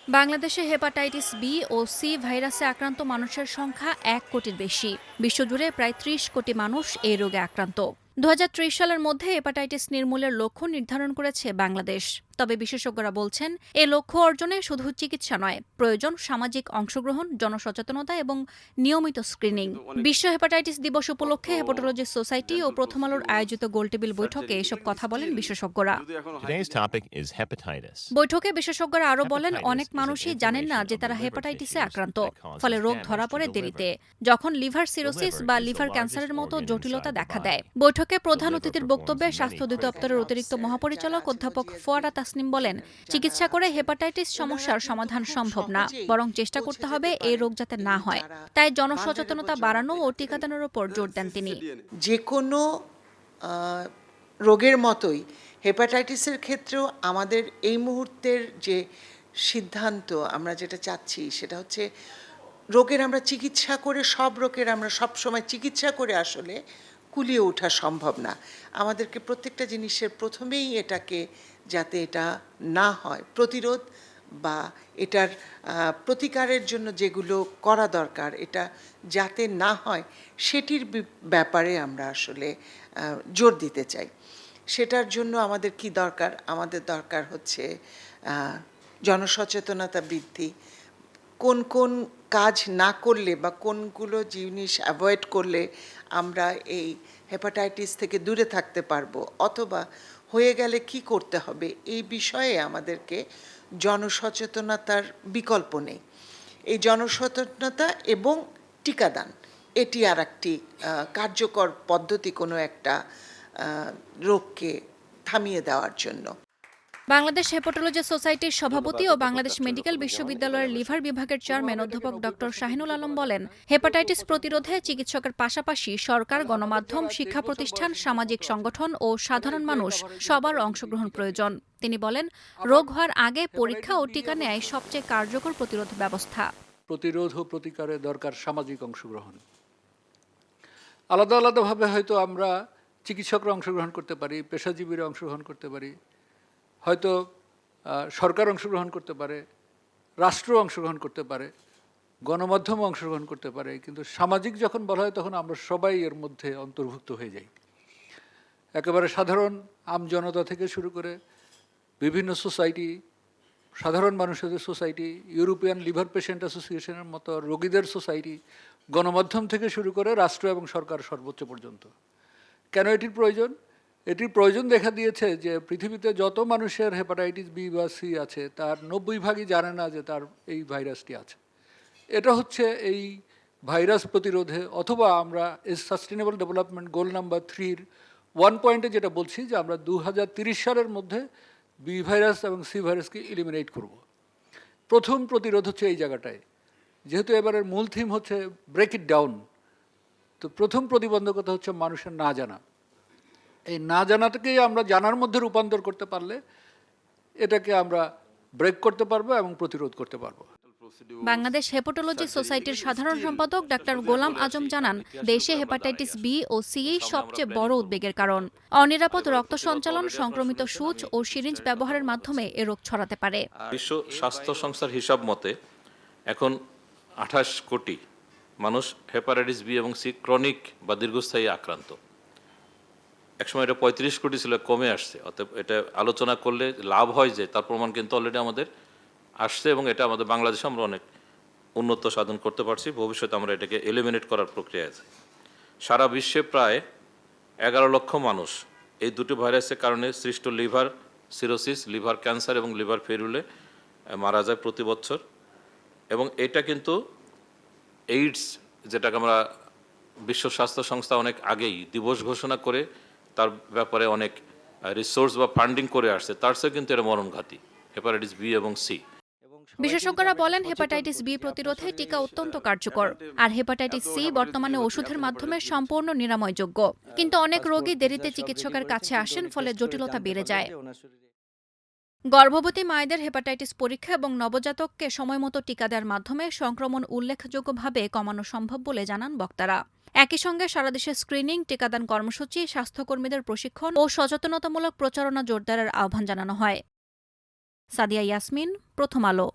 বাংলাদেশে hepatitis B ও C ভাইরাসে আক্রান্ত মানুষের সংখ্যা ১ কোটির বেশি। বিশ্বজুড়ে প্রায় ৩০ কোটি মানুষ এই রোগে আক্রান্ত। ২০৩০ সালের মধ্যে হেপাটাইটিস নির্মূলের লক্ষ্য নির্ধারণ করেছে বাংলাদেশ। তবে বিশেষজ্ঞরা বলছেন, এই লক্ষ্য অর্জনে শুধু চিকিৎসা নয়, প্রয়োজন সামাজিক অংশগ্রহণ, জনসচেতনতা এবং নিয়মিত স্ক্রিনিং। বিশ্ব হেপাটাইটিস দিবস উপলক্ষে হেপাটোলজি সোসাইটি ও প্রথম আলোর আয়োজিত গোলটেবিল বৈঠকে এসব কথা বলেন বিশেষজ্ঞরা। বৈঠকে বিশেষজ্ঞরা আরও বলেন, অনেক মানুষই জানেন না যে তারা হেপাটাইটিসে আক্রান্ত, ফলে রোগ ধরা পড়ে দেরিতে, যখন লিভার সিরোসিস বা লিভার ক্যান্সারের মতো জটিলতা দেখা দেয়। বৈঠকে প্রধান অতিথির বক্তব্যে স্বাস্থ্য অধিদপ্তরের অতিরিক্ত মহাপরিচালক অধ্যাপক ফোয়ারা তাসনিম বলেন, চিকিৎসা করে হেপাটাইটিস সমস্যার সমাধান সম্ভব না, বরং চেষ্টা করতে হবে এই রোগ যাতে না হয়। তাই জনসচেতনতা বাড়ানো ও টিকাদানের উপর জোর দেন তিনি। যে কোনো রোগের মতোই হেপাটাইটিসের ক্ষেত্রেও আমাদের এই মুহূর্তের যে সিদ্ধান্ত, আমরা যেটা চাচ্ছি সেটা হচ্ছে রোগের আমরা চিকিৎসা করে, সব রোগের আমরা সবসময় চিকিৎসা করে আসলে কুলিয়ে ওঠা সম্ভব না। আমাদেরকে প্রত্যেকটা জিনিসের প্রথমেই এটাকে, যাতে এটা না হয়, প্রতিরোধ বা এটার প্রতিকারের জন্য যেগুলো করা দরকার, এটা যাতে না হয় সেটির ব্যাপারে আমরা আসলে জোর দিতে চাই। সেটার জন্য আমাদের কি দরকার? আমাদের দরকার হচ্ছে জনসচেতনতা বৃদ্ধি, কোন কোন কাজ না করলে বা কোনগুলো জিনিস অ্যাভয়েড করলে আমরা এই হেপাটাইটিস থেকে দূরে থাকতে পারবো, অথবা হয়ে গেলে কি করতে হবে, এই বিষয়ে আমাদেরকে জনসচেতনতার বিকল্প নেই। এই জনসচেতনতা এবং টিকাদান, এটি আর একটি কার্যকর পদ্ধতি কোনো একটা রোগকে থামিয়ে দেওয়ার জন্য। বাংলাদেশ হেপাটোলজি সোসাইটির সভাপতি ও বাংলাদেশ মেডিকেল বিশ্ববিদ্যালয়ের লিভার বিভাগের চেয়ারম্যান অধ্যাপক ডক্টর শাহিনুল আলম বলেন, হেপাটাইটিস প্রতিরোধে চিকিৎসকের পাশাপাশি সরকার, গণমাধ্যম, শিক্ষা প্রতিষ্ঠান, সামাজিক সংগঠন ও সাধারণ মানুষ সবার অংশগ্রহণ প্রয়োজন। তিনি বলেন, রোগ হওয়ার আগে পরীক্ষা ও টিকা নেয় সবচেয়ে কার্যকর প্রতিরোধ ব্যবস্থা। প্রতিরোধ ও প্রতিকারে দরকার সামাজিক অংশগ্রহণ। আলাদা আলাদাভাবে হয়তো আমরা চিকিৎসকরা অংশগ্রহণ করতে পারি, পেশাজীবীরা অংশগ্রহণ করতে পারি, হয়তো সরকার অংশগ্রহণ করতে পারে, রাষ্ট্র অংশগ্রহণ করতে পারে, গণমাধ্যম অংশগ্রহণ করতে পারে, কিন্তু সামাজিক যখন বলা হয় তখন আমরা সবাই এর মধ্যে অন্তর্ভুক্ত হয়ে যাই। একেবারে সাধারণ আমজনতা থেকে শুরু করে বিভিন্ন সোসাইটি, সাধারণ মানুষদের সোসাইটি, ইউরোপিয়ান লিভার পেশেন্ট অ্যাসোসিয়েশনের মতো রোগীদের সোসাইটি, গণমাধ্যম থেকে শুরু করে রাষ্ট্র এবং সরকার সর্বোচ্চ পর্যন্ত। কেন এটির প্রয়োজন? এটির প্রয়োজন দেখা দিয়েছে যে পৃথিবীতে যত মানুষের হেপাটাইটিস বি বা সি আছে, তার 90% জানে না যে তার এই ভাইরাসটি আছে। এটা হচ্ছে এই ভাইরাস প্রতিরোধে, অথবা আমরা সাস্টেনেবল ডেভেলপমেন্ট গোল নাম্বার 3-র 1 পয়েন্টে যেটা বলছি যে আমরা 2030 সালের মধ্যে বি ভাইরাস এবং সি ভাইরাসকে এলিমিনেট করব। প্রথম প্রতিরোধ হচ্ছে এই জায়গাটায়। যেহেতু এবারের মূল থিম হচ্ছে ব্রেক ইট ডাউন, তো প্রথম প্রতিবন্ধকতা হচ্ছে মানুষের না জানা। এই না জানাটাকেই আমরা জানার মধ্যে রূপান্তর করতে পারলে এটাকে আমরা ব্রেক করতে পারবো এবং প্রতিরোধ করতে পারবো। বাংলাদেশ হেপাটোলজি সোসাইটির সাধারণ সম্পাদক ডাক্তার গোলাম আজম জানান, দেশে হেপাটাইটিস বি ও সি সবচেয়ে বড় উদ্বেগের কারণ। অনিরাপদ রক্ত সঞ্চালন, সংক্রমিত সূঁচ ও সিরিঞ্জ ব্যবহারের মাধ্যমে এ রোগ ছড়াতে পারে। বিশ্ব স্বাস্থ্য সংস্থার হিসাব মতে এখন 28 কোটি মানুষ হেপাটাইটিস বি এবং সি ক্রনিক বা দীর্ঘস্থায়ী আক্রান্ত। একসময় এটা 35 কোটি ছিল, কমে আসছে। অতএব এটা আলোচনা করলে লাভ হয় যে তার প্রমাণ কিন্তু অলরেডি আমাদের আসছে, এবং এটা আমাদের বাংলাদেশে আমরা অনেক উন্নত সাধন করতে পারছি। ভবিষ্যতে আমরা এটাকে এলিমিনেট করার প্রক্রিয়া আছে। সারা বিশ্বে প্রায় 11 লক্ষ মানুষ এই দুটি ভাইরাসের কারণে সৃষ্ট লিভার সিরোসিস, লিভার ক্যান্সার এবং লিভার ফেরুলে মারা যায় প্রতি বছর। এবং এটা কিন্তু এইডস, যেটাকে আমরা বিশ্ব স্বাস্থ্য সংস্থা অনেক আগেই দিবস ঘোষণা করে তার ব্যাপারে অনেক রিসোর্স বা ফান্ডিং করে আসছে, তার চেয়ে কিন্তু এর মরণঘাতী হেপাটাইটিস বি এবং সি। বিশেষজ্ঞরা বলেন, হেপাটাইটিস বি প্রতিরোধে টিকা অত্যন্ত কার্যকর, আর হেপাটাইটিস সি বর্তমানে ওষুধের মাধ্যমে সম্পূর্ণ নিরাময়যোগ্য। কিন্তু অনেক রোগী দেরিতে চিকিৎসকের কাছে আসেন, ফলে জটিলতা বেড়ে যায়। গর্ভবতী মায়েদের হেপাটাইটিস পরীক্ষা এবং নবজাতককে সময়মতো টিকা দেওয়ার মাধ্যমে সংক্রমণ উল্লেখযোগ্যভাবে কমানো সম্ভব বলে জানান বক্তারা। একই সঙ্গে সারা দেশে স্ক্রিনিং, টিকাদান কর্মসূচি, স্বাস্থ্যকর্মীদের প্রশিক্ষণ ও সচেতনতামূলক প্রচারণা জোরদারের আহ্বান জানানো হয়। সাদিয়া ইয়াসমিন, প্রথম আলো।